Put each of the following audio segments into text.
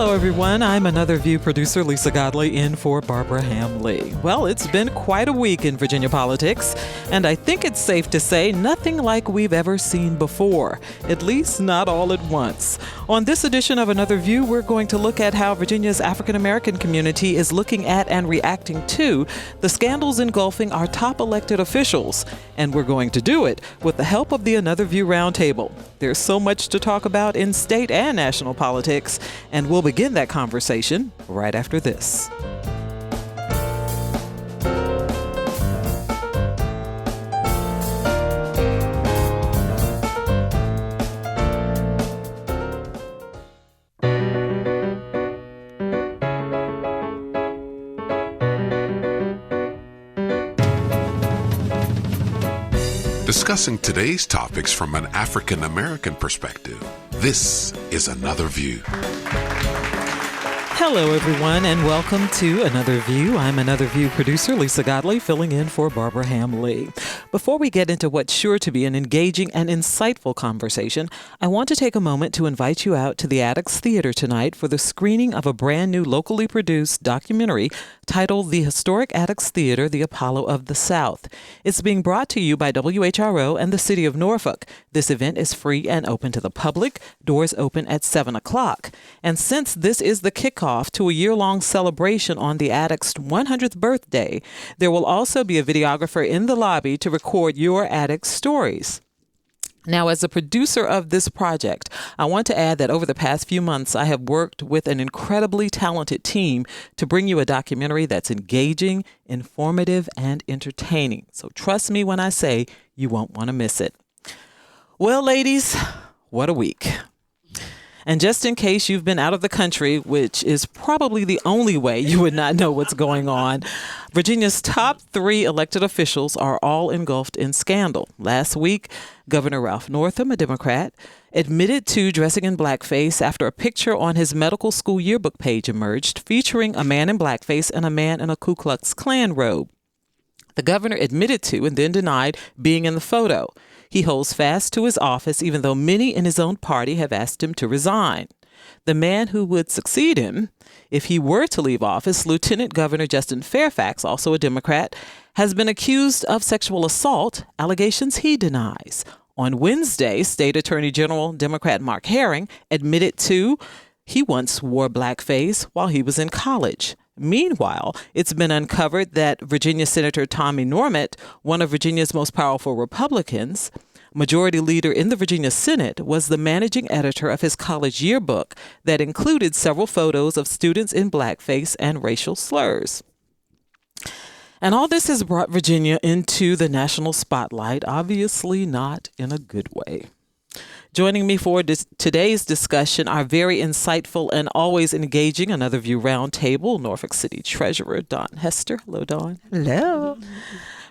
Hello, everyone. I'm another View Producer Lisa Godley in for Barbara Hamley. Well, it's been quite a week in Virginia politics, and I think it's safe to say nothing like we've ever seen before, at least not all at once. On this edition of Another View, we're going to look at how Virginia's African-American community is looking at and reacting to the scandals engulfing our top elected officials, and we're going to do it with the help of the Another View Roundtable. There's so much to talk about in state and national politics, and we'll begin that conversation right after this. Discussing today's topics from an African American perspective, this is Another View. Hello, everyone, and welcome to Another View. I'm Another View producer Lisa Godley, filling in for Barbara Hamley. Before we get into what's sure to be an engaging and insightful conversation, I want to take a moment to invite you out to the Attucks Theater tonight for the screening of a brand new locally produced documentary titled The Historic Attucks Theater, The Apollo of the South. It's being brought to you by WHRO and the City of Norfolk. This event is free and open to the public. Doors open at 7 o'clock. And since this is the kickoff to a year-long celebration on the Attucks' 100th birthday, there will also be a videographer in the lobby to record your Attucks stories. Now, as a producer of this project, I want to add that over the past few months, I have worked with an incredibly talented team to bring you a documentary that's engaging, informative, and entertaining. So trust me when I say you won't want to miss it. Well, ladies, what a week. And just in case you've been out of the country, which is probably the only way you would not know what's going on, Virginia's top 3 elected officials are all engulfed in scandal. Last week, Governor Ralph Northam, a Democrat, admitted to dressing in blackface after a picture on his medical school yearbook page emerged featuring a man in blackface and a man in a Ku Klux Klan robe. The governor admitted to and then denied being in the photo. He holds fast to his office, even though many in his own party have asked him to resign. The man who would succeed him, if he were to leave office, Lieutenant Governor Justin Fairfax, also a Democrat, has been accused of sexual assault, allegations he denies. On Wednesday, State Attorney General Democrat Mark Herring admitted to he once wore blackface while he was in college. Meanwhile, it's been uncovered that Virginia Senator Tommy Norment, one of Virginia's most powerful Republicans, majority leader in the Virginia Senate, was the managing editor of his college yearbook that included several photos of students in blackface and racial slurs. And all this has brought Virginia into the national spotlight, obviously not in a good way. Joining me for today's discussion, our very insightful and always engaging Another View Roundtable, Norfolk City Treasurer Daun Hester. Hello, Daun. Hello.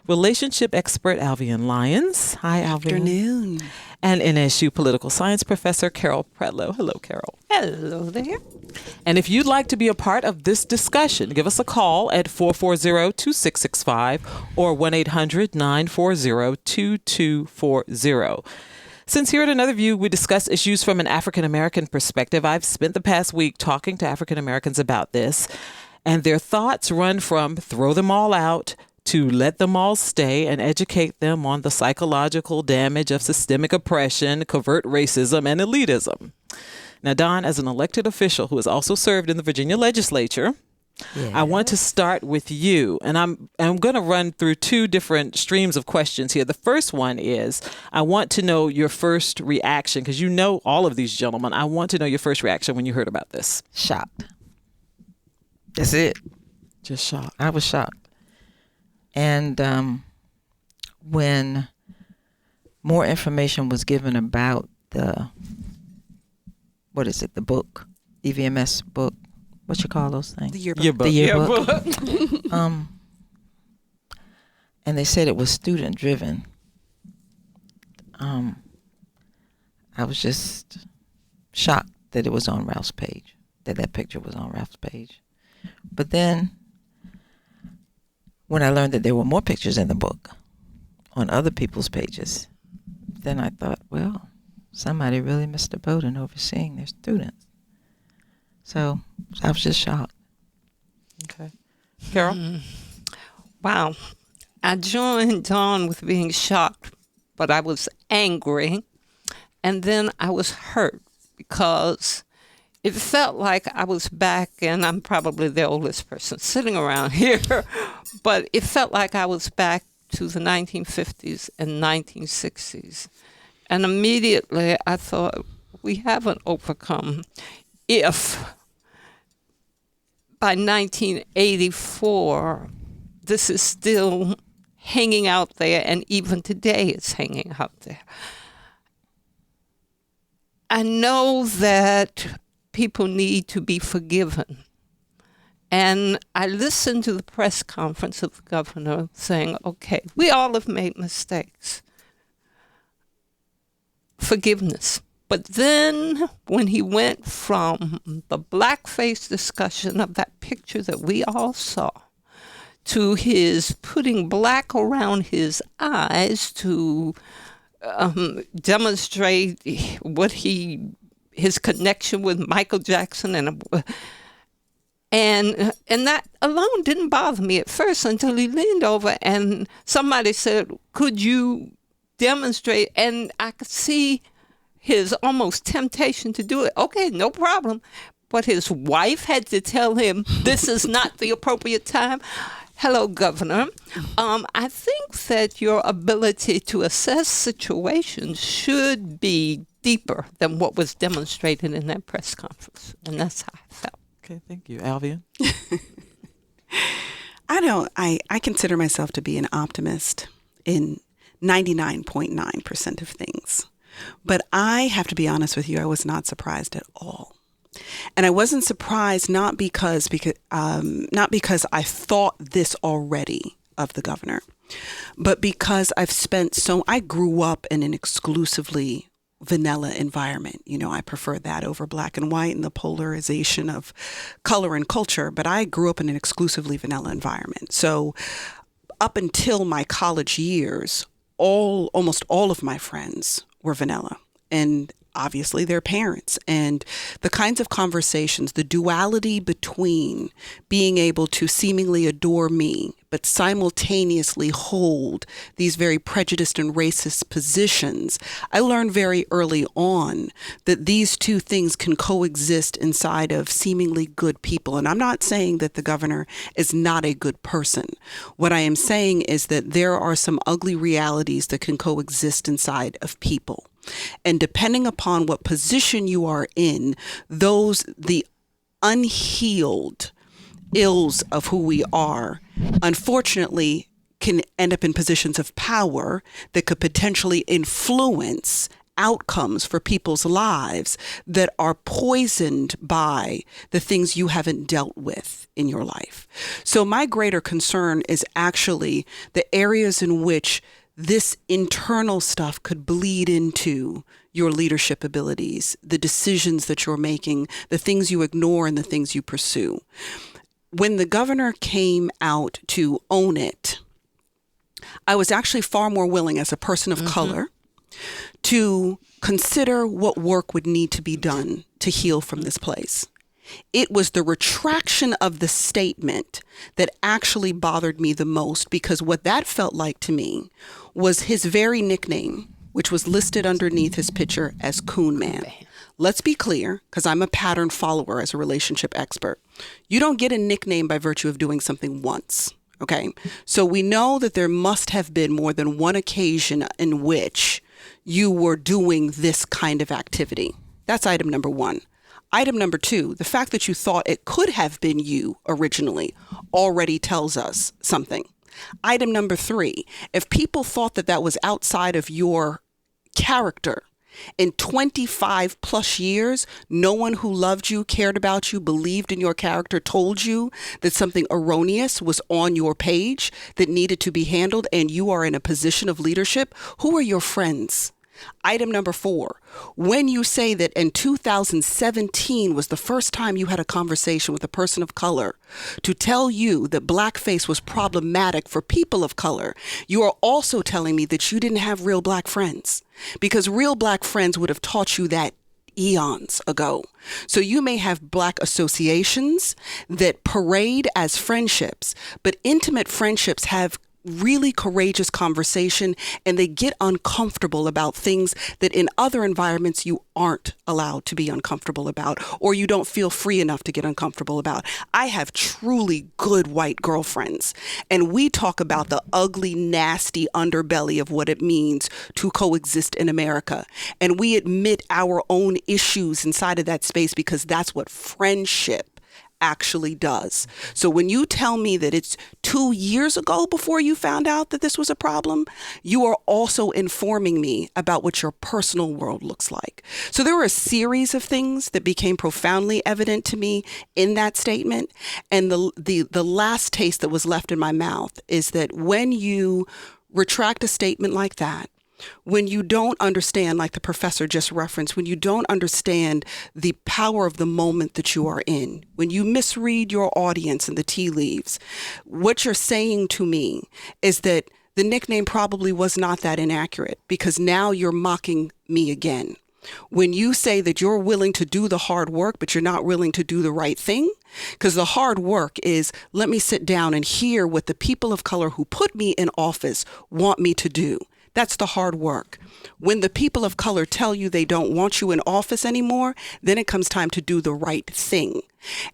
Relationship expert Alvean Lyons. Hi, Alvean. Afternoon. And NSU political science professor Carol Pretlow. Hello, Carol. Hello there. And if you'd like to be a part of this discussion, give us a call at 440-2665 or 1-800-940-2240. Since here at Another View, we discuss issues from an African-American perspective, I've spent the past week talking to African-Americans about this, and their thoughts run from throw them all out to let them all stay and educate them on the psychological damage of systemic oppression, covert racism, and elitism. Now, Daun, as an elected official who has also served in the Virginia legislature, yes. I want to start with you, and I'm going to run through 2 different streams of questions here. The first one is, I want to know your first reaction, because you know all of these gentlemen. I want to know your first reaction when you heard about this. Shocked. That's it. Just shocked. I was shocked. And when more information was given about the book, EVMS book, what you call those things? The yearbook. And they said it was student driven. I was just shocked that it was on Ralph's page, that picture was on Ralph's page. But then when I learned that there were more pictures in the book on other people's pages, then I thought, well, somebody really missed the boat in overseeing their students. So I was just shocked. Okay. Carol? Wow. I joined Daun with being shocked, but I was angry. And then I was hurt because it felt like I was back, and I'm probably the oldest person sitting around here, but it felt like I was back to the 1950s and 1960s. And immediately I thought, we haven't overcome. If by 1984, this is still hanging out there, and even today it's hanging out there. I know that people need to be forgiven. And I listened to the press conference of the governor saying, okay, we all have made mistakes. Forgiveness. But then when he went from the blackface discussion of that picture that we all saw to his putting black around his eyes to demonstrate his connection with Michael Jackson, and that alone didn't bother me at first until he leaned over and somebody said, could you demonstrate? And I could see his almost temptation to do it. Okay, no problem. But his wife had to tell him, this is not the appropriate time. Hello, Governor. I think that your ability to assess situations should be deeper than what was demonstrated in that press conference. And that's how I felt. Okay, thank you. Alvean? I consider myself to be an optimist in 99.9% of things. But I have to be honest with you, I was not surprised at all. And I wasn't surprised not because I thought this already of the governor, but because I grew up in an exclusively vanilla environment. You know, I prefer that over black and white and the polarization of color and culture, but I grew up in an exclusively vanilla environment. So up until my college years, almost all of my friends were vanilla, and obviously their parents, and the kinds of conversations, the duality between being able to seemingly adore me, but simultaneously hold these very prejudiced and racist positions. I learned very early on that these two things can coexist inside of seemingly good people. And I'm not saying that the governor is not a good person. What I am saying is that there are some ugly realities that can coexist inside of people. And depending upon what position you are in, the unhealed ills of who we are, unfortunately, can end up in positions of power that could potentially influence outcomes for people's lives that are poisoned by the things you haven't dealt with in your life. So my greater concern is actually the areas in which this internal stuff could bleed into your leadership abilities, the decisions that you're making, the things you ignore and the things you pursue. When the governor came out to own it, I was actually far more willing as a person of color to consider what work would need to be done to heal from this place. It was the retraction of the statement that actually bothered me the most, because what that felt like to me was his very nickname, which was listed underneath his picture as Coon Man. Let's be clear, because I'm a pattern follower as a relationship expert. You don't get a nickname by virtue of doing something once, okay? So we know that there must have been more than one occasion in which you were doing this kind of activity. That's item number one. Item number two, the fact that you thought it could have been you originally already tells us something. Item number three, if people thought that that was outside of your character, in 25 plus years, no one who loved you, cared about you, believed in your character, told you that something erroneous was on your page that needed to be handled, and you are in a position of leadership, who are your friends? Item number four, when you say that in 2017 was the first time you had a conversation with a person of color to tell you that blackface was problematic for people of color, you are also telling me that you didn't have real black friends, because real black friends would have taught you that eons ago. So you may have Black associations that parade as friendships, but intimate friendships have really courageous conversation, and they get uncomfortable about things that in other environments you aren't allowed to be uncomfortable about, or you don't feel free enough to get uncomfortable about. I have truly good white girlfriends, and we talk about the ugly, nasty underbelly of what it means to coexist in America. And we admit our own issues inside of that space because that's what friendship actually does. So when you tell me that it's 2 years ago before you found out that this was a problem, you are also informing me about what your personal world looks like. So there were a series of things that became profoundly evident to me in that statement. And the last taste that was left in my mouth is that when you retract a statement like that, when you don't understand, like the professor just referenced, when you don't understand the power of the moment that you are in, when you misread your audience and the tea leaves, what you're saying to me is that the nickname probably was not that inaccurate, because now you're mocking me again. When you say that you're willing to do the hard work, but you're not willing to do the right thing, because the hard work is, let me sit down and hear what the people of color who put me in office want me to do. That's the hard work. When the people of color tell you they don't want you in office anymore, then it comes time to do the right thing.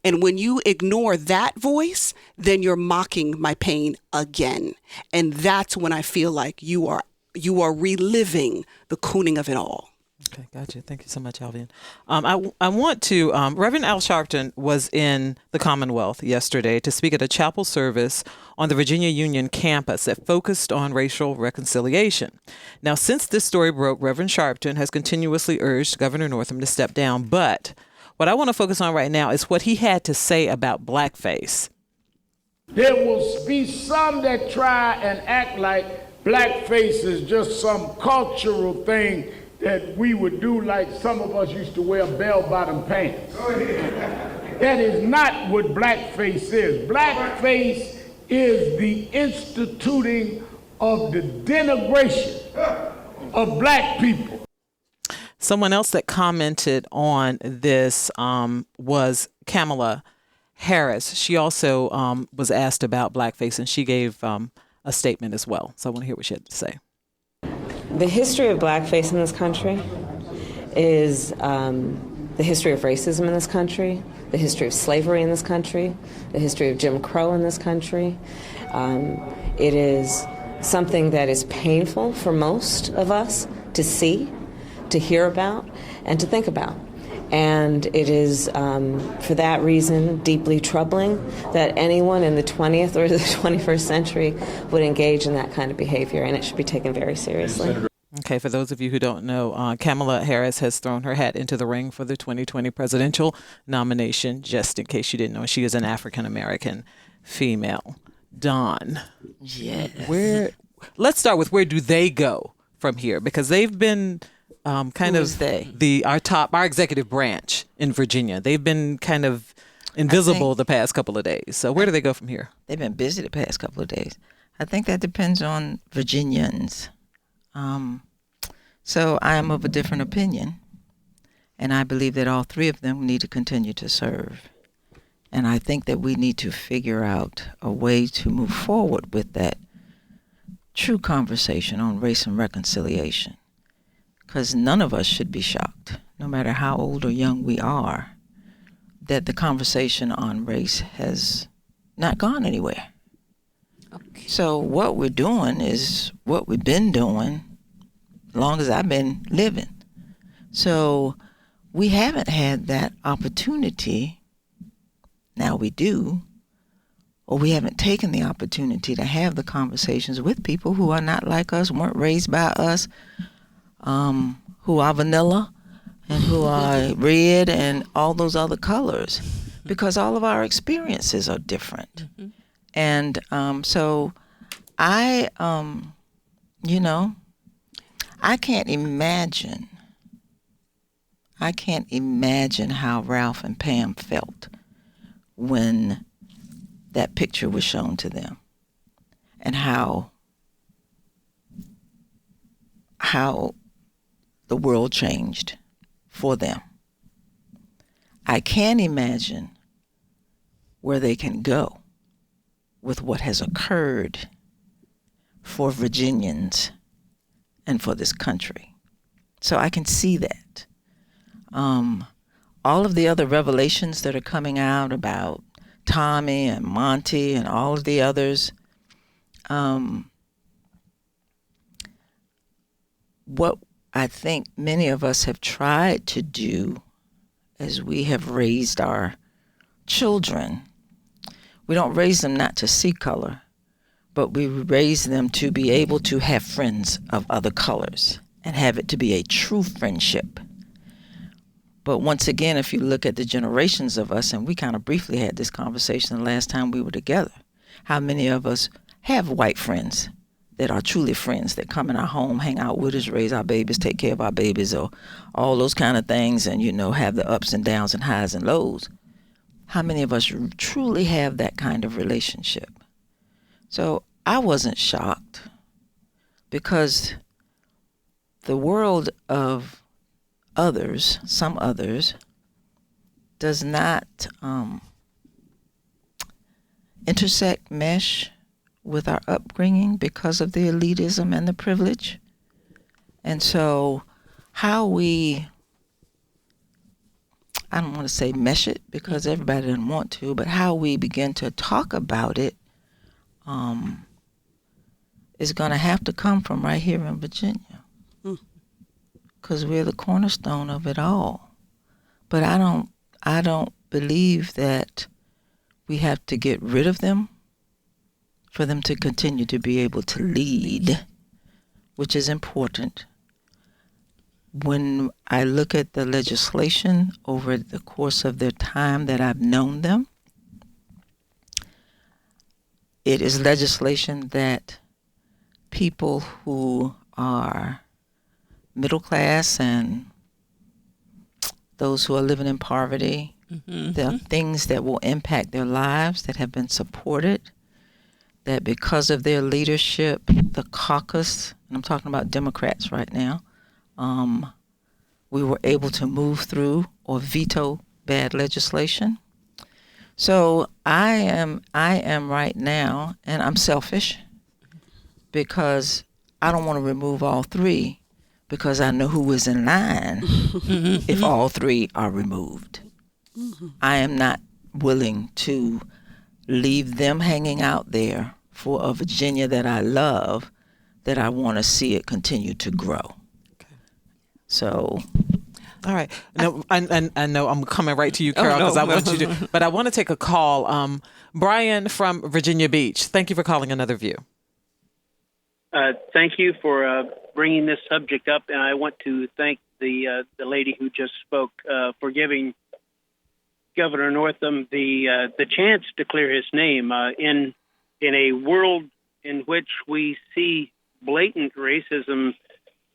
And when you ignore that voice, then you're mocking my pain again. And that's when I feel like you are reliving the cooning of it all. Okay, gotcha. Thank you so much, Alvean. I want to, Reverend Al Sharpton was in the Commonwealth yesterday to speak at a chapel service on the Virginia Union campus that focused on racial reconciliation. Now, since this story broke, Reverend Sharpton has continuously urged Governor Northam to step down. But what I want to focus on right now is what he had to say about blackface. There will be some that try and act like blackface is just some cultural thing that we would do, like some of us used to wear bell-bottom pants. That is not what blackface is. Blackface is the instituting of the denigration of black people. Someone else that commented on this was Kamala Harris. She also was asked about blackface, and she gave a statement as well. So I want to hear what she had to say. The history of blackface in this country is the history of racism in this country, the history of slavery in this country, the history of Jim Crow in this country. It is something that is painful for most of us to see, to hear about, and to think about. And it is, for that reason, deeply troubling that anyone in the 20th or the 21st century would engage in that kind of behavior, and it should be taken very seriously. Okay, for those of you who don't know, Kamala Harris has thrown her hat into the ring for the 2020 presidential nomination, just in case you didn't know. She is an African-American female. Daun. Yes. Let's start with, where do they go from here? Because they've been our executive branch in Virginia. They've been kind of invisible the past couple of days. So where do they go from here? They've been busy the past couple of days. I think that depends on Virginians. So I am of a different opinion, and I believe that all three of them need to continue to serve. And I think that we need to figure out a way to move forward with that true conversation on race and reconciliation. Because none of us should be shocked, no matter how old or young we are, that the conversation on race has not gone anywhere. Okay. So what we're doing is what we've been doing as long as I've been living. So we haven't had that opportunity. Now we do. Or we haven't taken the opportunity to have the conversations with people who are not like us, weren't raised by us, who are vanilla and who are red and all those other colors, because all of our experiences are different. Mm-hmm. And so I can't imagine how Ralph and Pam felt when that picture was shown to them, and how the world changed for them I can imagine where they can go with what has occurred for Virginians and for this country. So I can see that. All of the other revelations that are coming out about Tommy and Monty and all of the others, what I think many of us have tried to do as we have raised our children, we don't raise them not to see color, but we raise them to be able to have friends of other colors and have it to be a true friendship. But once again, if you look at the generations of us, and we kind of briefly had this conversation the last time we were together, how many of us have white friends that are truly friends, that come in our home, hang out with us, raise our babies, take care of our babies, or all those kind of things, and, have the ups and downs and highs and lows. How many of us truly have that kind of relationship? So I wasn't shocked, because the world of others, some others, does not intersect, mesh with our upbringing because of the elitism and the privilege. And so how we, I don't want to say mesh it, because everybody doesn't want to, but how we begin to talk about it is going to have to come from right here in Virginia, because we're the cornerstone of it all. But I don't believe that we have to get rid of them for them to continue to be able to lead, which is important. When I look at the legislation over the course of their time that I've known them, it is legislation that people who are middle class and those who are living in poverty, there are things that will impact their lives that have been supported, that because of their leadership, the caucus, and I'm talking about Democrats right now, we were able to move through or veto bad legislation. So I am right now, and I'm selfish, because I don't want to remove all three, because I know who is in line if all three are removed. I am not willing to leave them hanging out there for a Virginia that I love, that I want to see it continue to grow. Okay. So, all right. No, I know I'm coming right to you, Carol, because I want you to. But I want to take a call. Brian from Virginia Beach. Thank you for calling Another View. Thank you for bringing this subject up, and I want to thank the lady who just spoke for giving Governor Northam the chance to clear his name in a world in which we see blatant racism,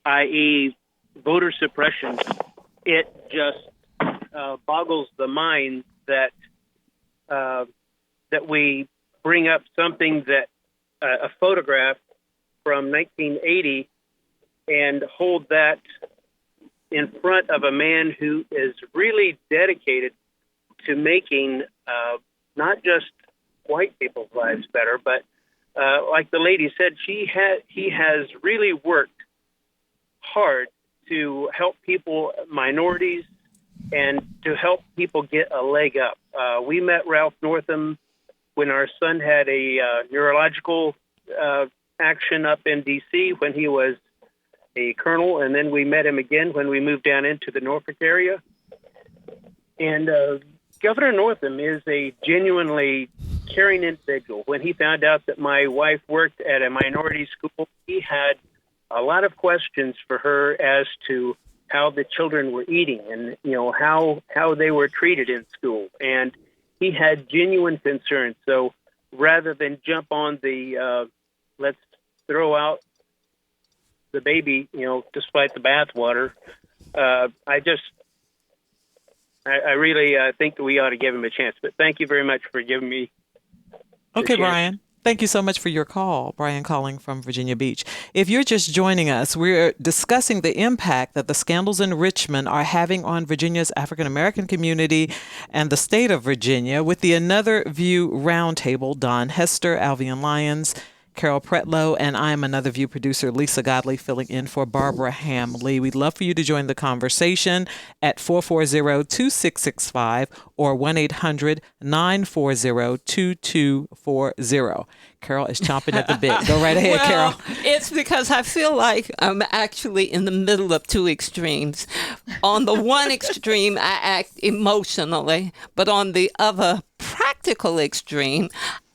i.e., voter suppression. It just boggles the mind that we bring up something that a photograph from 1980 and hold that in front of a man who is really dedicated to making not just white people's lives better, but like the lady said, he has really worked hard to help people, minorities, and to help people get a leg up. We met Ralph Northam when our son had a neurological action up in D.C. when he was a colonel, and then we met him again when we moved down into the Norfolk area. And Governor Northam is a genuinely caring individual. When he found out that my wife worked at a minority school, he had a lot of questions for her as to how the children were eating and, how they were treated in school. And he had genuine concerns. So rather than jump on the let's throw out the baby, despite the bathwater, I really think that we ought to give him a chance. But thank you very much for giving me. Okay, Brian. Thank you so much for your call, Brian calling from Virginia Beach. If you're just joining us, we're discussing the impact that the scandals in Richmond are having on Virginia's African American community and the state of Virginia with the Another View Roundtable, Daun Hester, Alvean Lyons, Carol Pretlow, and I'm Another View producer Lisa Godley filling in for Barbara Ham-Lee. We'd love for you to join the conversation at 440-2665 or 1-800-940-2240. Carol is chomping at the bit. Go right ahead, Carol. It's because I feel like I'm actually in the middle of two extremes. On the one extreme, I act emotionally, but on the other practical extreme,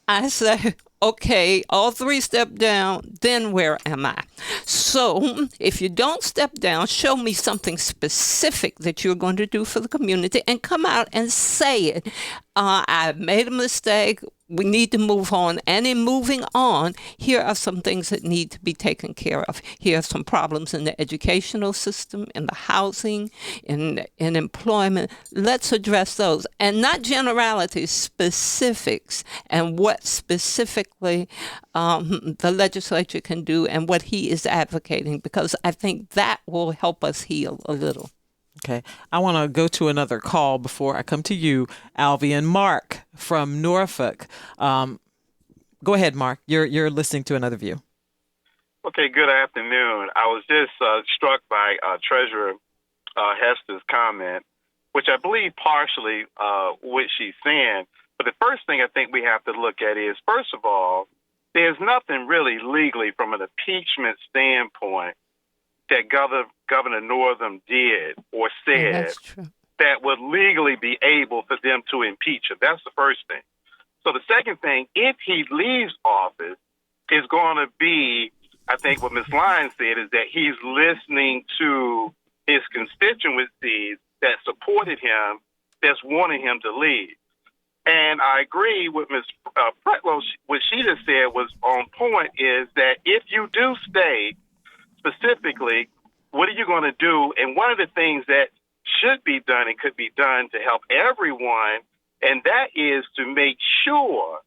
I say, okay, all three step down, then where am I? So if you don't step down, show me something specific that you're going to do for the community and come out and say it. I've made a mistake. We need to move on. And in moving on, here are some things that need to be taken care of. Here are some problems in the educational system, in the housing, in employment. Let's address those. And not generalities, specifics, and what specifically the legislature can do and what he is advocating, because I think that will help us heal a little. Okay. I want to go to another call before I come to you, Alvean. Mark from Norfolk. Go ahead, Mark. You're listening to Another View. Okay, good afternoon. I was just struck by Treasurer Hester's comment, which I believe partially what she's saying. But the first thing I think we have to look at is, first of all, there's nothing really legally from an impeachment standpoint that Governor Northam did or said that would legally be able for them to impeach him. That's the first thing. So the second thing, if he leaves office, is going to be, I think what Ms. Lyons said, is that he's listening to his constituencies that supported him, that's wanting him to leave. And I agree with Ms. Pretlow. What she just said was on point, is that if you do stay, specifically, what are you going to do? And one of the things that should be done and could be done to help everyone, and that is to make sure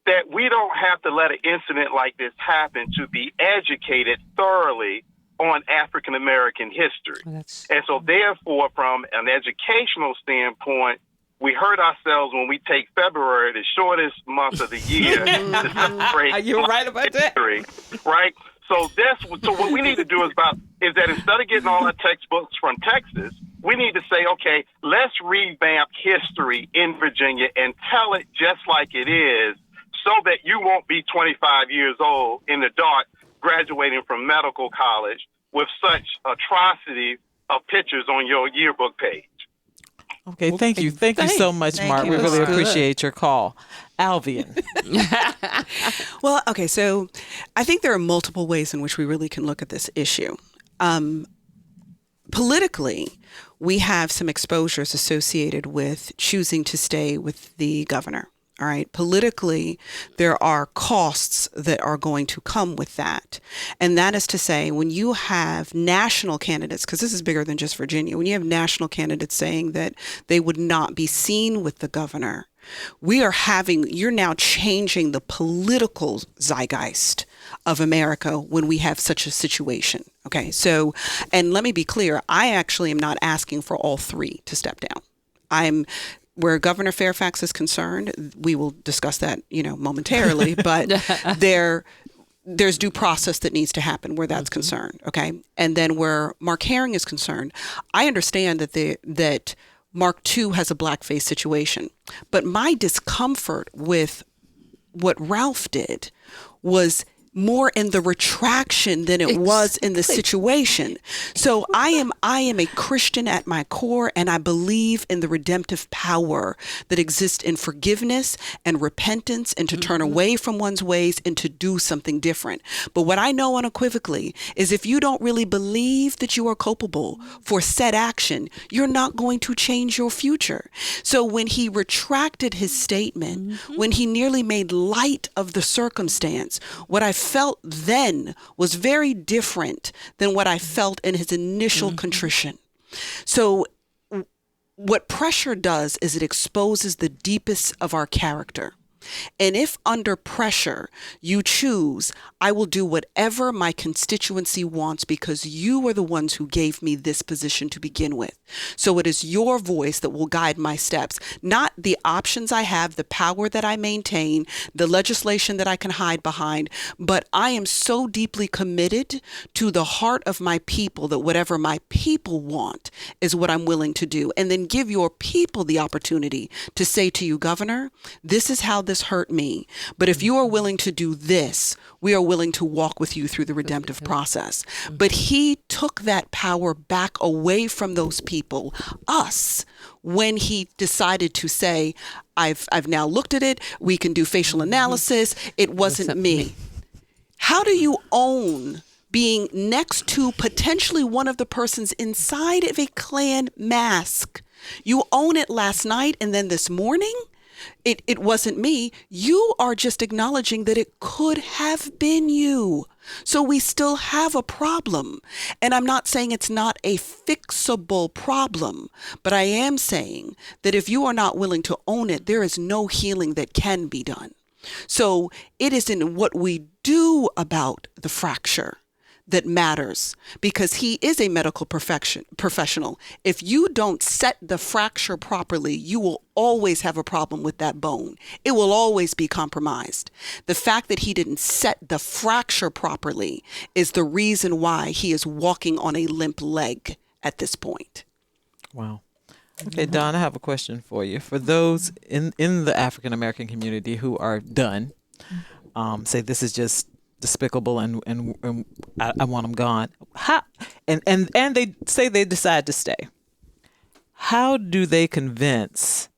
that we don't have to let an incident like this happen, to be educated thoroughly on African American history. And so therefore, from an educational standpoint, we hurt ourselves when we take February, the shortest month of the year, to celebrate. You're right about that. Right? So what we need to do is that instead of getting all our textbooks from Texas, we need to say, okay, let's revamp history in Virginia and tell it just like it is, so that you won't be 25 years old in the dark graduating from medical college with such atrocities of pictures on your yearbook page. Okay, thank you. Thank you so much, Mark. We really appreciate your call. Alvean. Well, okay, so I think there are multiple ways in which we really can look at this issue. Politically, we have some exposures associated with choosing to stay with the governor. All right. Politically, there are costs that are going to come with that. And that is to say, when you have national candidates, because this is bigger than just Virginia, when you have national candidates saying that they would not be seen with the governor, you're now changing the political zeitgeist of America when we have such a situation. Okay. So, and let me be clear, I actually am not asking for all three to step down. Where Governor Fairfax is concerned, we will discuss that, momentarily, but there's due process that needs to happen where that's concerned, okay? And then where Mark Herring is concerned, I understand that Mark II has a blackface situation, but my discomfort with what Ralph did was more in the retraction than it was in the situation. So I am a Christian at my core, and I believe in the redemptive power that exists in forgiveness and repentance, and to turn away from one's ways and to do something different. But what I know unequivocally is, if you don't really believe that you are culpable for said action, you're not going to change your future. So when he retracted his statement, when he nearly made light of the circumstance, what I felt then was very different than what I felt in his initial contrition. So what pressure does is it exposes the deepest of our character. And if under pressure you choose, I will do whatever my constituency wants because you are the ones who gave me this position to begin with. So it is your voice that will guide my steps, not the options I have, the power that I maintain, the legislation that I can hide behind. But I am so deeply committed to the heart of my people that whatever my people want is what I'm willing to do. And then give your people the opportunity to say to you, Governor, this is how this hurt me. But if you are willing to do this, we are willing to walk with you through the redemptive process. But he took that power back away from those people, us, when he decided to say, I've now looked at it. We can do facial analysis. It wasn't me. How do you own being next to potentially one of the persons inside of a Klan mask? You own it last night, and then this morning, it wasn't me. You are just acknowledging that it could have been you. So we still have a problem. And I'm not saying it's not a fixable problem, but I am saying that if you are not willing to own it, there is no healing that can be done. So it is in what we do about the fracture that matters, because he is a medical professional. If you don't set the fracture properly, you will always have a problem with that bone. It will always be compromised. The fact that he didn't set the fracture properly is the reason why he is walking on a limp leg at this point. Wow. Okay, Daun, I have a question for you. For those in the African American community who are done, say this is just despicable and I want them gone. How and they say they decide to stay. How do they convince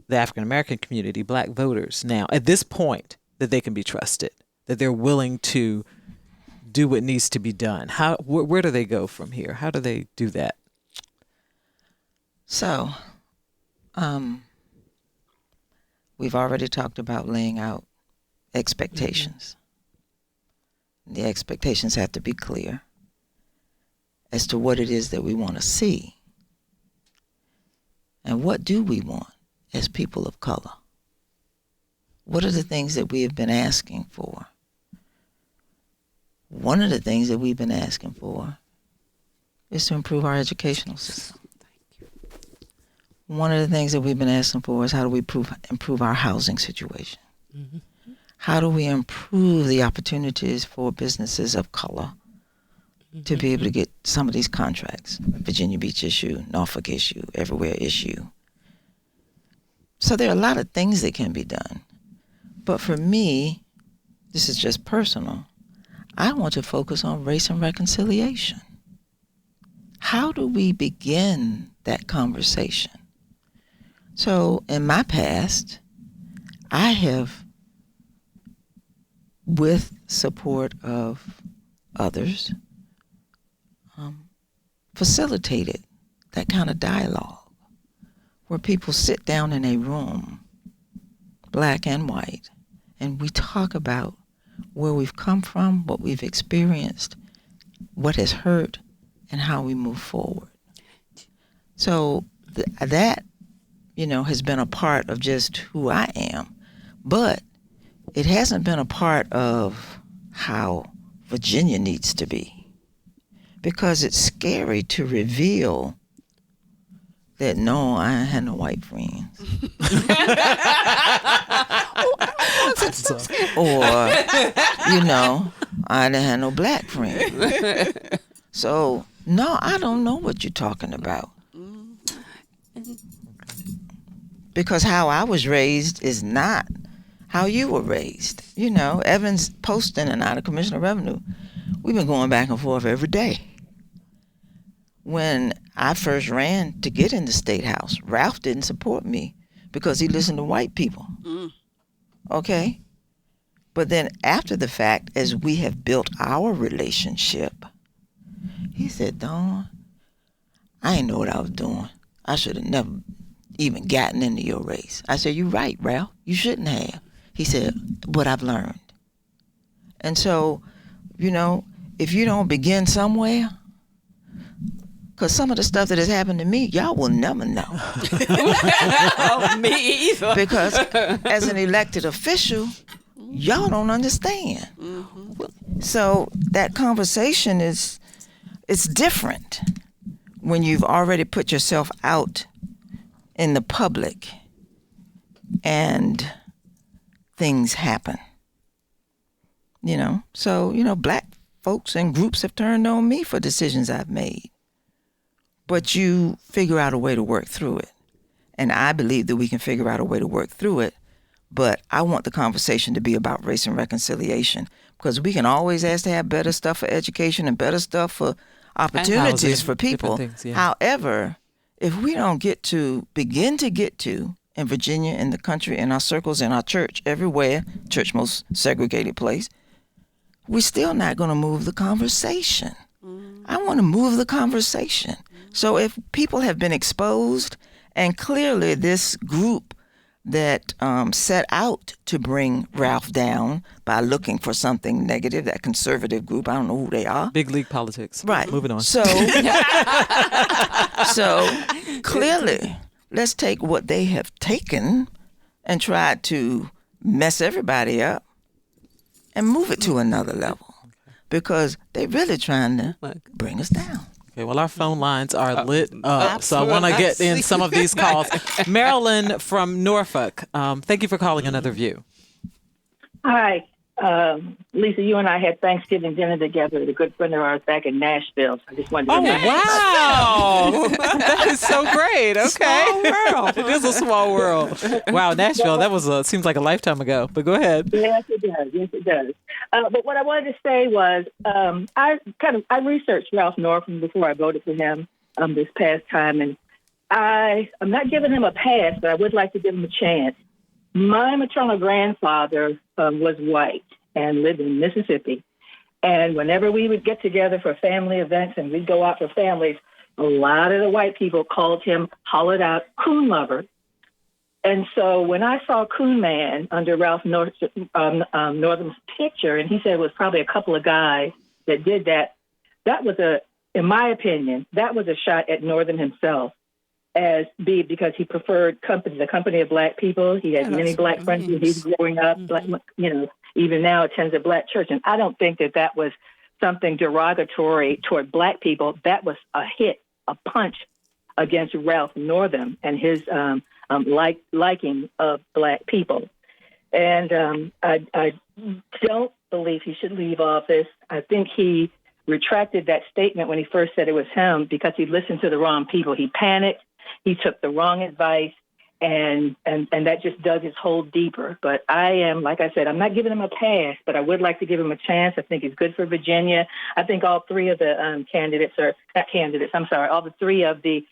the African American community, Black voters now at this point, that they can be trusted, that they're willing to do what needs to be done? Where do they go from here? How do they do that? So, we've already talked about laying out expectations. The expectations have to be clear as to what it is that we want to see. And what do we want as people of color? What are the things that we have been asking for? One of the things that we've been asking for is to improve our educational system. One of the things that we've been asking for is how do we improve our housing situation? Mm-hmm. How do we improve the opportunities for businesses of color to be able to get some of these contracts? Virginia Beach issue, Norfolk issue, everywhere issue. So there are a lot of things that can be done. But for me, this is just personal, I want to focus on race and reconciliation. How do we begin that conversation? So in my past, I have, with support of others, facilitated that kind of dialogue where people sit down in a room, Black and white, and we talk about where we've come from, what we've experienced, what has hurt, and how we move forward. So that, has been a part of just who I am, but it hasn't been a part of how Virginia needs to be, because it's scary to reveal that, no, I ain't had no white friends. Or, I didn't have no Black friends. So, no, I don't know what you're talking about. Because how I was raised is not how you were raised. Evans Poston and I, the Commissioner of Revenue, we've been going back and forth every day. When I first ran to get in the State House, Ralph didn't support me because he listened to white people. Okay? But then after the fact, as we have built our relationship, he said, Daun, I ain't know what I was doing. I should have never even gotten into your race. I said, you're right, Ralph. You shouldn't have. He said, what I've learned. And so, if you don't begin somewhere, Because some of the stuff that has happened to me, y'all will never know. Me either. Because as an elected official, y'all don't understand. So that conversation it's different when you've already put yourself out in the public and things happen. So, black folks and groups have turned on me for decisions I've made. But you figure out a way to work through it. And I believe that we can figure out a way to work through it. But I want the conversation to be about race and reconciliation, because we can always ask to have better stuff for education and better stuff for opportunities for people. Things, yeah. However, if we don't begin to get to in Virginia, in the country, in our circles, in our church, everywhere, church most segregated place, we're still not going to move the conversation. I want to move the conversation. So if people have been exposed, and clearly this group that set out to bring Ralph down by looking for something negative, that conservative group, I don't know who they are. Big league politics. Right. Moving on. So clearly, let's take what they have taken and try to mess everybody up and move it to another level, because they're really trying to bring us down. Okay, well, our phone lines are lit up, so I want to get in some of these calls. Marilyn from Norfolk, thank you for calling Another View. Hi. Lisa, you and I had Thanksgiving dinner together with a good friend of ours back in Nashville. I just wanted to wow. That is so great. Okay. Small world. It is a small world. Wow, Nashville, that was seems like a lifetime ago, but go ahead. Yes, it does. Yes, it does. But what I wanted to say was I researched Ralph Northam before I voted for him this past time, and I'm not giving him a pass, but I would like to give him a chance. My maternal grandfather was white and lived in Mississippi. And whenever we would get together for family events and we'd go out for families, a lot of the white people called him, hollered out, coon lover. And so when I saw Coon Man under Ralph Northam's picture, and he said it was probably a couple of guys that did that, that was in my opinion, that was a shot at Northam himself. Because he preferred the company of black people. He had many black friends when he was growing up, even now attends a black church. And I don't think that was something derogatory toward black people. That was a punch against Ralph Northam and his liking of black people. And I don't believe he should leave office. I think he retracted that statement when he first said it was him because he listened to the wrong people. He panicked. He took the wrong advice, and that just dug his hole deeper. But I am, like I said, I'm not giving him a pass, but I would like to give him a chance. I think he's good for Virginia. I think all three of the all the three of the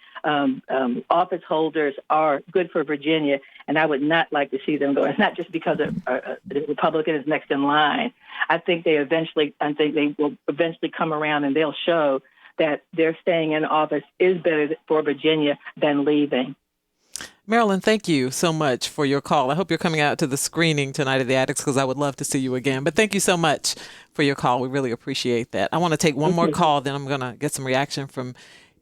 office holders are good for Virginia, and I would not like to see them go. It's not just because the Republican is next in line. I think they will eventually come around, and they'll show that their staying in office is better for Virginia than leaving. Marilyn, thank you so much for your call. I hope you're coming out to the screening tonight at the Addicts, because I would love to see you again. But thank you so much for your call. We really appreciate that. I want to take one more call, then I'm going to get some reaction from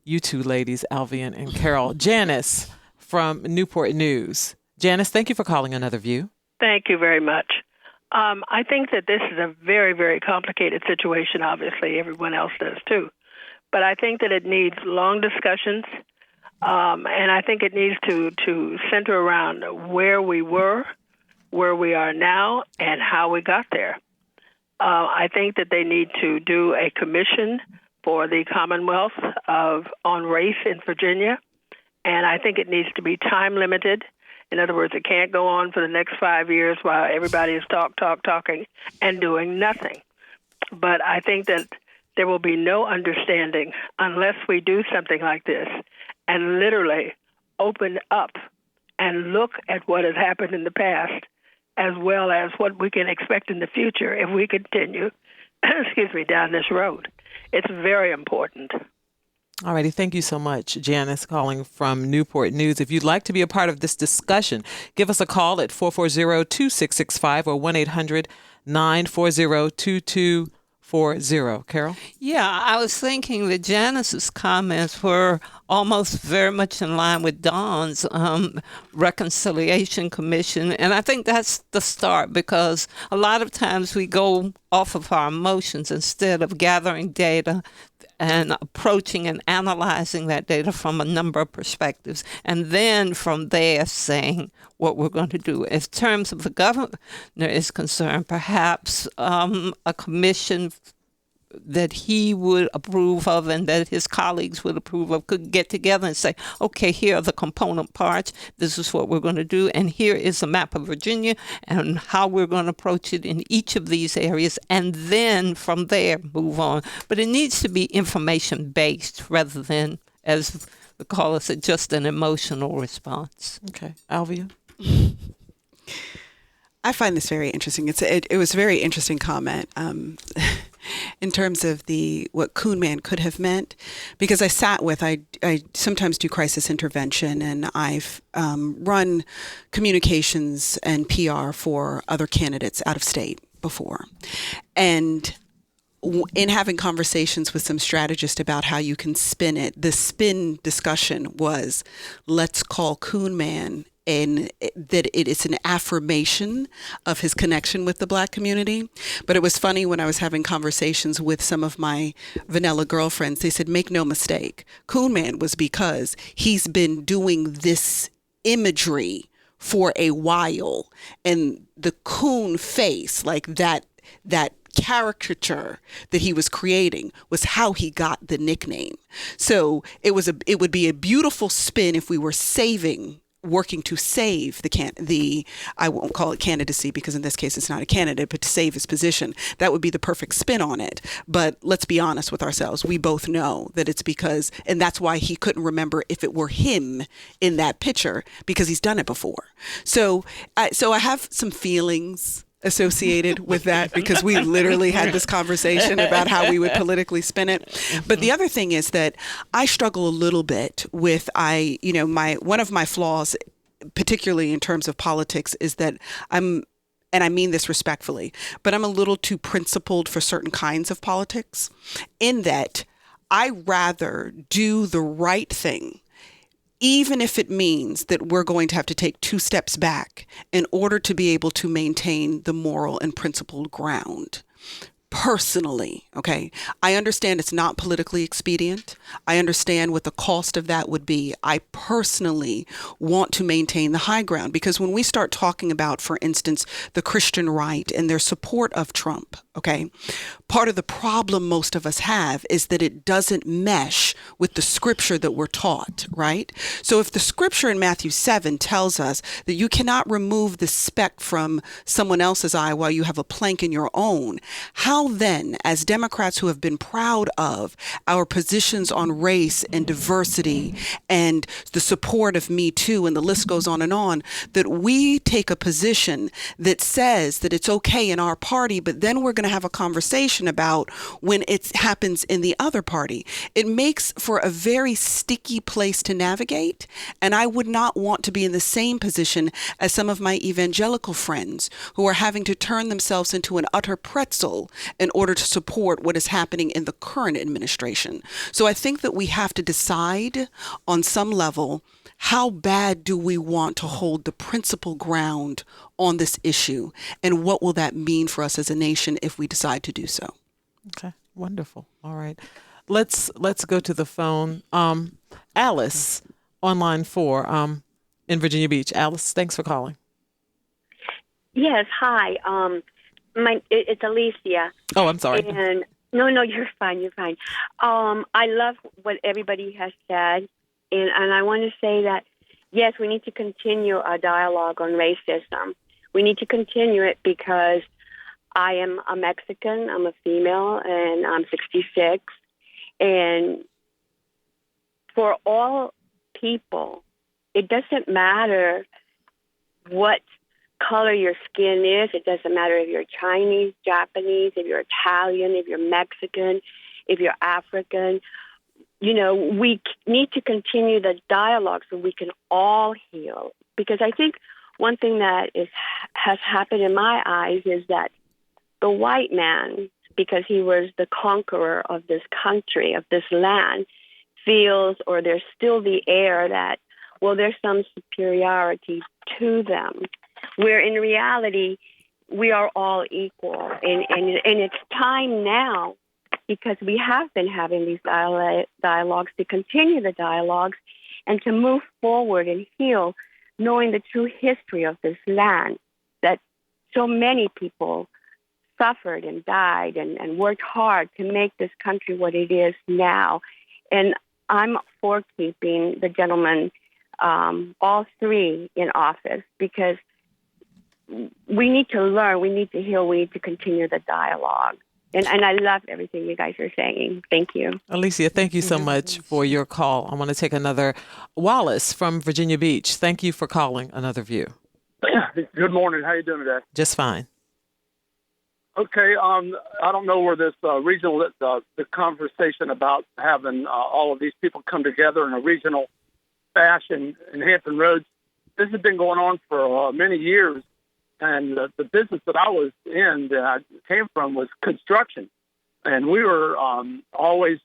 you two ladies, Alvean and Carol. Janice from Newport News. Janice, thank you for calling Another View. Thank you very much. I think that this is a very, very complicated situation. Obviously, everyone else does too. But I think that it needs long discussions, and I think it needs to center around where we were, where we are now, and how we got there. I think that they need to do a commission for the Commonwealth on race in Virginia, and I think it needs to be time limited. In other words, it can't go on for the next 5 years while everybody is talking and doing nothing. But I think that there will be no understanding unless we do something like this and literally open up and look at what has happened in the past as well as what we can expect in the future if we continue, down this road. It's very important. All righty. Thank you so much, Janice, calling from Newport News. If you'd like to be a part of this discussion, give us a call at 440-2665 or 1-800-940-2245. 888-203-0940. Carol? Yeah, I was thinking that Janice's comments were almost very much in line with Dawn's Reconciliation Commission. And I think that's the start, because a lot of times we go off of our emotions instead of gathering data and approaching and analyzing that data from a number of perspectives, and then from there saying what we're going to do. In terms of the governor is concerned, perhaps a commission that he would approve of and that his colleagues would approve of could get together and say, okay, here are the component parts. This is what we're going to do. And here is a map of Virginia and how we're going to approach it in each of these areas. And then from there, move on. But it needs to be information-based rather than, as the caller said, just an emotional response. Okay. Alvean? I find this very interesting. It was a very interesting comment in terms of what Coon Man could have meant, because I sometimes do crisis intervention, and I've run communications and PR for other candidates out of state before. And in having conversations with some strategists about how you can spin it, the spin discussion was, let's call Coon Man, and that it is an affirmation of his connection with the Black community. But it was funny when I was having conversations with some of my vanilla girlfriends, they said, make no mistake, Coon Man was because he's been doing this imagery for a while. And the coon face, like that caricature that he was creating, was how he got the nickname. So it would be a beautiful spin if we were working to save I won't call it candidacy, because in this case it's not a candidate, but to save his position. That would be the perfect spin on it. But let's be honest with ourselves. We both know that it's because, and that's why he couldn't remember if it were him in that picture, because he's done it before. So I have some feelings associated with that, because we literally had this conversation about how we would politically spin it. But the other thing is that I struggle a little bit with one of my flaws, particularly in terms of politics, is that and I mean this respectfully, but I'm a little too principled for certain kinds of politics, in that I rather do the right thing, even if it means that we're going to have to take 2 steps back in order to be able to maintain the moral and principled ground. Personally, okay, I understand it's not politically expedient. I understand what the cost of that would be. I personally want to maintain the high ground, because when we start talking about, for instance, the Christian right and their support of Trump, okay, part of the problem most of us have is that it doesn't mesh with the scripture that we're taught, right? So if the scripture in Matthew 7 tells us that you cannot remove the speck from someone else's eye while you have a plank in your own, how then, as Democrats who have been proud of our positions on race and diversity and the support of Me Too, and the list goes on, that we take a position that says that it's okay in our party, but then we're going to have a conversation about when it happens in the other party. It makes for a very sticky place to navigate, and I would not want to be in the same position as some of my evangelical friends who are having to turn themselves into an utter pretzel in order to support what is happening in the current administration. So I think that we have to decide on some level, how bad do we want to hold the principal ground on this issue, and what will that mean for us as a nation if we decide to do so? Okay, wonderful. All right, let's go to the phone. Alice on line 4 in Virginia Beach. Alice, thanks for calling. Yes, hi. It's Alicia. Oh, I'm sorry. And no, you're fine. You're fine. I love what everybody has said, and I want to say that yes, we need to continue our dialogue on racism. We need to continue it because I am a Mexican. I'm a female, and I'm 66. And for all people, it doesn't matter what color your skin is. It doesn't matter if you're Chinese, Japanese, if you're Italian, if you're Mexican, if you're African. You know, we need to continue the dialogue so we can all heal. Because I think one thing that has happened in my eyes is that the white man because he was the conqueror of this country, of this land, feels, or there's still the air that, well, there's some superiority to them, where in reality, we are all equal. And it's time now, because we have been having these dialogues, to continue the dialogues and to move forward and heal, knowing the true history of this land, that so many people suffered and died and worked hard to make this country what it is now. And I'm for keeping the gentlemen, all three, in office, because we need to learn, we need to heal, we need to continue the dialogue. And I love everything you guys are saying. Thank you. Alicia, thank you so much for your call. I want to take another. Wallace from Virginia Beach. Thank you for calling Another View. Good morning. How you doing today? Just fine. Okay. I don't know where this regional, the conversation about having all of these people come together in a regional fashion in Hampton Roads. This has been going on for many years. And the business that I was in, that I came from, was construction. And we were always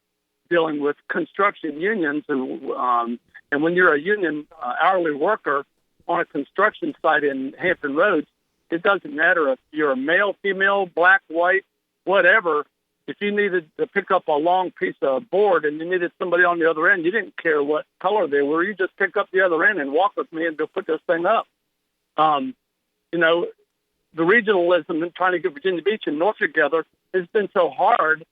dealing with construction unions. And when you're a union hourly worker on a construction site in Hampton Roads, it doesn't matter if you're a male, female, black, white, whatever. If you needed to pick up a long piece of board and you needed somebody on the other end, you didn't care what color they were. You just pick up the other end and walk with me and go put this thing up. You know, the regionalism and trying to get Virginia Beach and North together has been so hard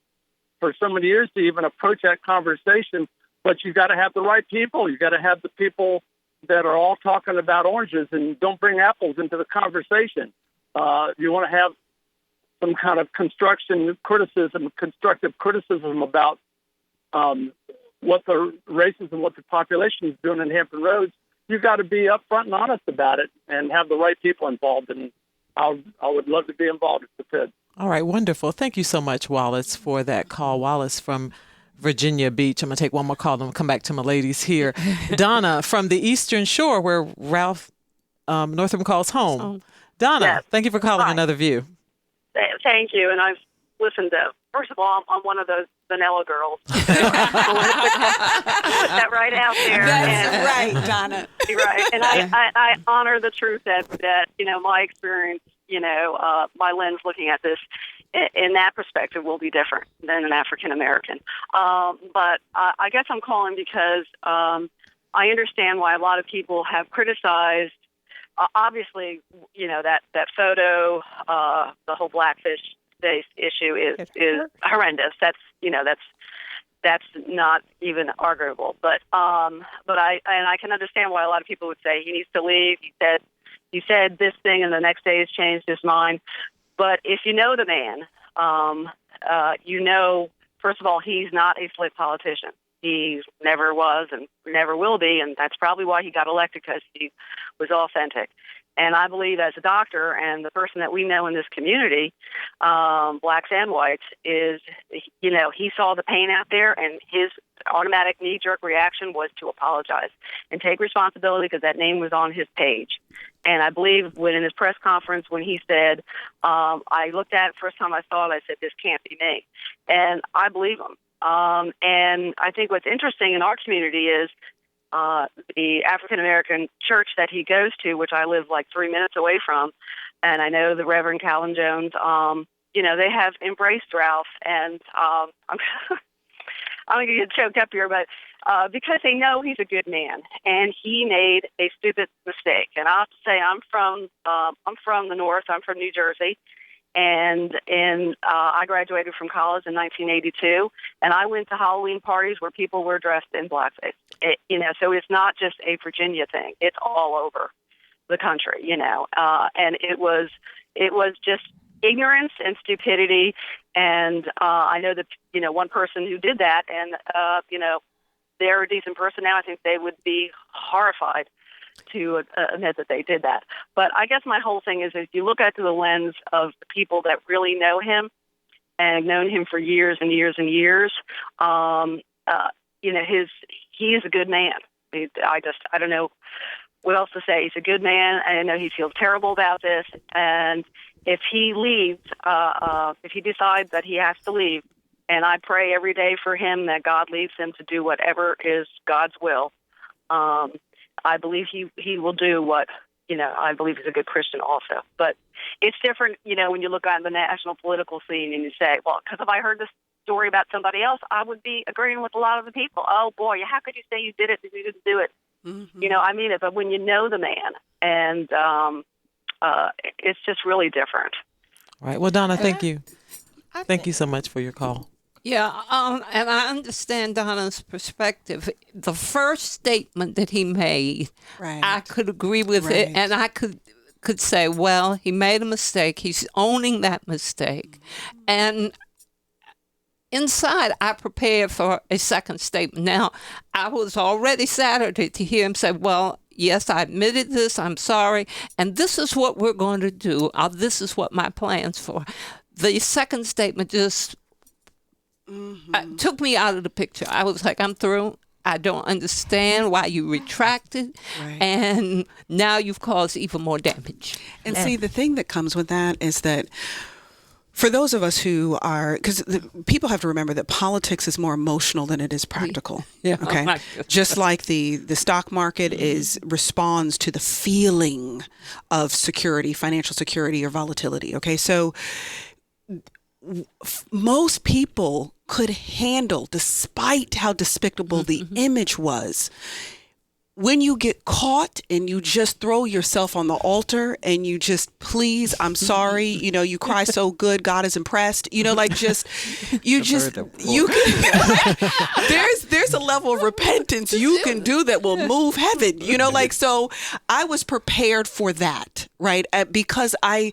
for so many years to even approach that conversation. But you've got to have the right people. You've got to have the people that are all talking about oranges and don't bring apples into the conversation. You want to have some kind of constructive criticism about what the races and what the population is doing in Hampton Roads. You've got to be upfront and honest about it and have the right people involved. And I would love to be involved if I could. All right, wonderful. Thank you so much, Wallace, for that call. Wallace from Virginia Beach. I'm going to take one more call, and we'll come back to my ladies here. Donna from the Eastern Shore, where Ralph Northam calls home. Donna, yes. Thank you for calling Hi. Another View. Thank you. And I've listened to, first of all, I'm one of those vanilla girls. Put that right out there. That's right, Donna. Right. And I honor the truth that, you know, my experience, you know, my lens looking at this in that perspective will be different than an African American. But I guess I'm calling because I understand why a lot of people have criticized. Obviously, you know, that photo, the whole blackfish face issue is horrendous. That's, you know, that's not even arguable. But I can understand why a lot of people would say he needs to leave. He said this thing, and the next day he's changed his mind. But if you know the man, you know, first of all, he's not a flip politician. He never was and never will be, and that's probably why he got elected, because he was authentic. And I believe as a doctor and the person that we know in this community, blacks and whites, is, you know, he saw the pain out there, and his automatic knee-jerk reaction was to apologize and take responsibility because that name was on his page. And I believe when in his press conference when he said, I looked at it first time I saw it, I said, this can't be me. And I believe him. And I think what's interesting in our community is the African-American church that he goes to, which I live like 3 minutes away from, and I know the Reverend Calvin Jones, you know, they have embraced Ralph, and I'm going to get choked up here, but because they know he's a good man, and he made a stupid mistake. And I have to say, I'm from the North. I'm from New Jersey. And I graduated from college in 1982, and I went to Halloween parties where people were dressed in blackface. You know, so it's not just a Virginia thing; it's all over the country. You know, and it was just ignorance and stupidity. And I know that, you know, one person who did that, and you know, they're a decent person now. I think they would be horrified to admit that they did that. But I guess my whole thing is, if you look at through the lens of the people that really know him and have known him for years and years and years, you know, he is a good man. I don't know what else to say? He's a good man. I know he feels terrible about this. And if he leaves, if he decides that he has to leave, and I pray every day for him that God leads him to do whatever is God's will, I believe he will do what, I believe he's a good Christian also. But it's different, when you look on the national political scene and you say, well, because if I heard this story about somebody else, I would be agreeing with a lot of the people. Oh, boy, how could you say you did it if you didn't do it? Mm-hmm. I mean it. But when you know the man, and it's just really different. Right. Well, Donna, thank you. Thank you so much for your call. Yeah, and I understand Donna's perspective. The first statement that he made, I could agree with it, and I could say, well, he made a mistake. He's owning that mistake. And inside, I prepared for a second statement. Now, I was already saddened to hear him say, well, yes, I admitted this, I'm sorry, and this is what we're going to do. This is what my plan's for. The second statement just took me out of the picture. I was like, I'm through. I don't understand why you retracted, and now you've caused even more damage. And see, the thing that comes with that is that for those of us who are, because people have to remember that politics is more emotional than it is practical. Yeah. Okay. Just like the stock market responds to the feeling of security, financial security or volatility. Okay. So most people could handle, despite how despicable the image was, when you get caught and you just throw yourself on the altar and you just, please, I'm sorry, you cry so good, God is impressed, there's a level of repentance you can do that will move heaven, so I was prepared for that, right? Because a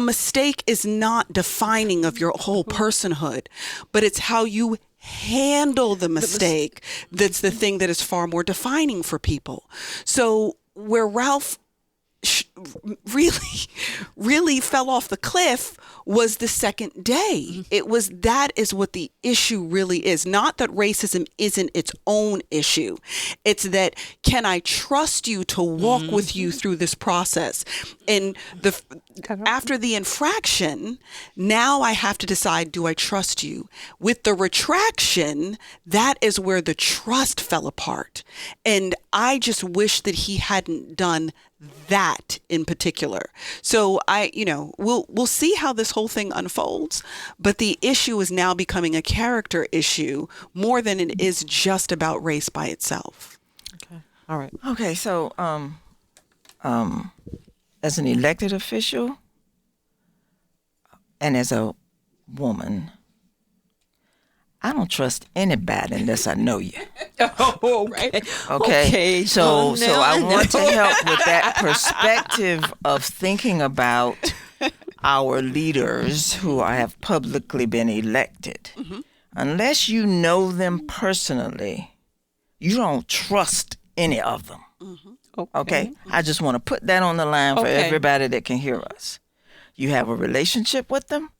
mistake is not defining of your whole personhood, but it's how you handle the mistake that's the thing that is far more defining for people. So where Ralph really fell off the cliff was the second day. That is what the issue really is. Not that racism isn't its own issue. It's that, can I trust you to walk with you through this process? And after the infraction, now I have to decide, do I trust you? With the retraction, that is where the trust fell apart. And I just wish that he hadn't done that in particular. So we'll see how this whole thing unfolds, but the issue is now becoming a character issue more than it is just about race by itself. Okay. All right. Okay. So, as an elected official and as a woman, I don't trust anybody unless I know you. Okay. So I want to help with that perspective of thinking about our leaders who have publicly been elected. Unless you know them personally, you don't trust any of them. Okay. I just want to put that on the line for everybody that can hear us. You have a relationship with them.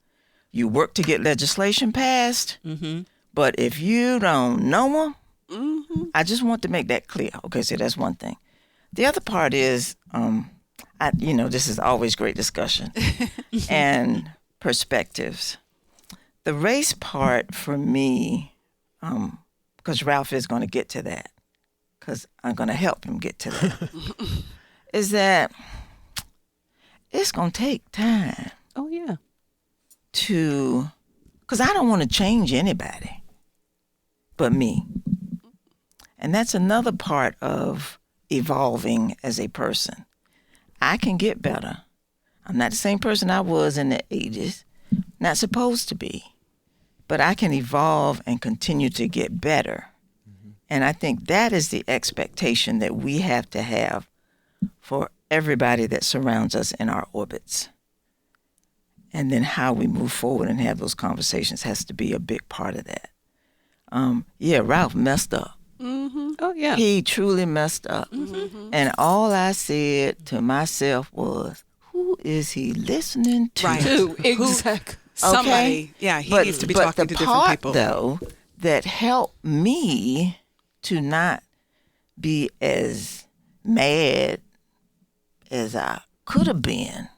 You work to get legislation passed. But if you don't know them, I just want to make that clear. Okay, so that's one thing. The other part is, this is always great discussion and perspectives. The race part for me, because Ralph is going to get to that, because I'm going to help him get to that, is that it's going to take time. Oh, yeah. Because I don't want to change anybody but me. And that's another part of evolving as a person. I can get better. I'm not the same person I was in the 80s. Not supposed to be. But I can evolve and continue to get better. And I think that is the expectation that we have to have for everybody that surrounds us in our orbits. And then how we move forward and have those conversations has to be a big part of that. Ralph messed up. Oh, yeah. He truly messed up. And all I said to myself was, who is he listening to? Right. Exactly. Somebody. Yeah, he needs to be talking to different people. But the part, though, that helped me to not be as mad as I could have been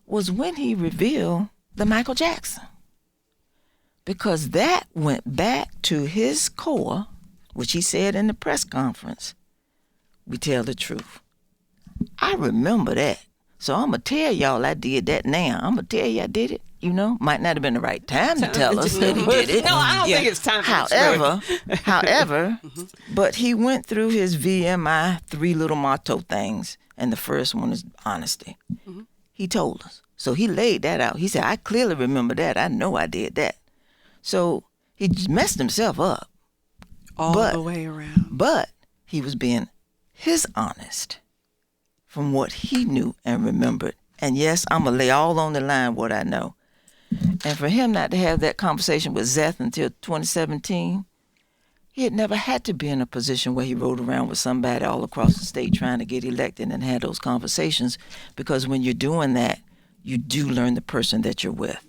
was when he revealed the Michael Jackson. Because that went back to his core, which he said in the press conference, we tell the truth. I remember that. So I'm going to tell y'all I did that now. I'm going to tell you I did it. You know, might not have been the right time to tell us that he did it. No, I don't think it's time for However, but he went through his VMI 3 little motto things, and the first one is honesty. He told us. So he laid that out. He said, I clearly remember that. I know I did that. So he messed himself up. All the way around. But he was being his honest from what he knew and remembered. And yes, I'm going to lay all on the line what I know. And for him not to have that conversation with Zeth until 2017, he had never had to be in a position where he rode around with somebody all across the state trying to get elected and had those conversations, because when you're doing that, you do learn the person that you're with.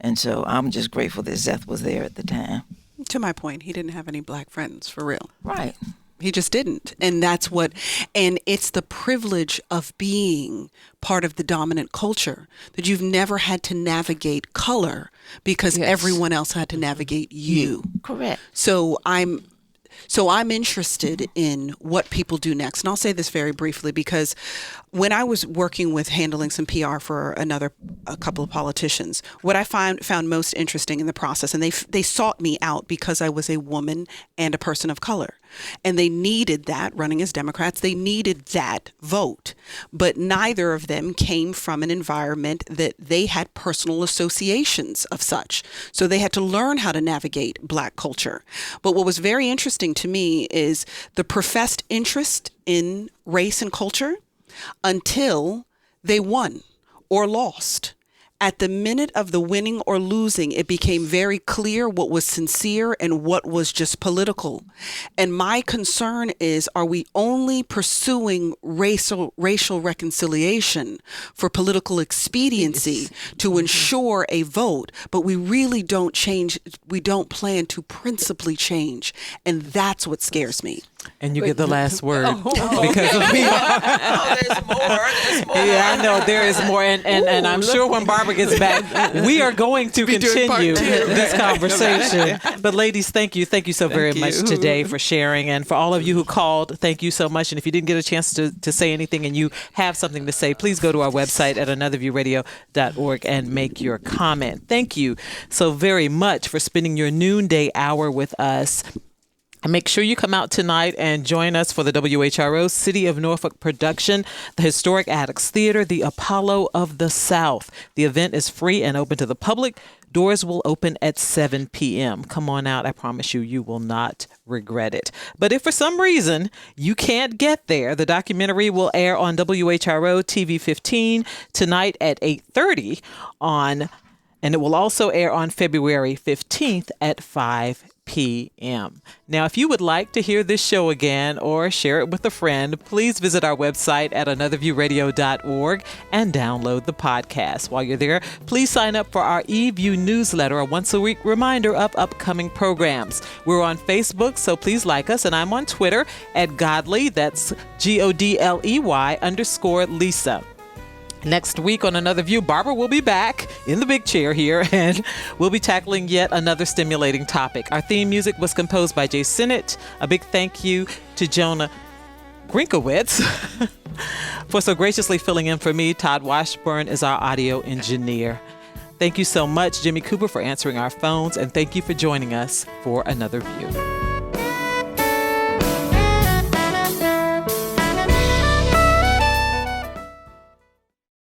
And so I'm just grateful that Zeth was there at the time. To my point, he didn't have any black friends, for real. Right. He just didn't. And it's the privilege of being part of the dominant culture, that you've never had to navigate color because everyone else had to navigate you. Correct. So I'm interested in what people do next. And I'll say this very briefly, because when I was working with handling some PR for a couple of politicians, what I found most interesting in the process, and they sought me out because I was a woman and a person of color. And they needed that, running as Democrats, they needed that vote. But neither of them came from an environment that they had personal associations of such. So they had to learn how to navigate Black culture. But what was very interesting to me is the professed interest in race and culture until they won or lost. At the minute of the winning or losing, it became very clear what was sincere and what was just political. And my concern is, are we only pursuing racial reconciliation for political expediency to ensure a vote, but we really don't change, we don't plan to principally change. And that's what scares me. And you get the last word because we are. There's more. Yeah, I know there is more, and I'm sure when Barbara gets back, we are going to continue this conversation. But ladies, thank you so very much today for sharing, and for all of you who called, thank you so much. And if you didn't get a chance to say anything and you have something to say, please go to our website at anotherviewradio.org and make your comment. Thank you so very much for spending your noonday hour with us. And make sure you come out tonight and join us for the WHRO City of Norfolk production, the Historic Attucks Theater, the Apollo of the South. The event is free and open to the public. Doors will open at 7 p.m. Come on out. I promise you will not regret it. But if for some reason you can't get there, the documentary will air on WHRO TV 15 tonight at 8:30 and it will also air on February 15th at 5 p.m. Now, if you would like to hear this show again or share it with a friend, please visit our website at anotherviewradio.org and download the podcast. While you're there, please sign up for our eView newsletter, a once-a-week reminder of upcoming programs. We're on Facebook, so please like us, and I'm on Twitter at Godley, that's GODLEY_Lisa. Next week on Another View, Barbara will be back in the big chair here, and we'll be tackling yet another stimulating topic. Our theme music was composed by Jay Sinnott. A big thank you to Jonah Grinkowitz for so graciously filling in for me. Todd Washburn is our audio engineer. Thank you so much, Jimmy Cooper, for answering our phones, and thank you for joining us for Another View.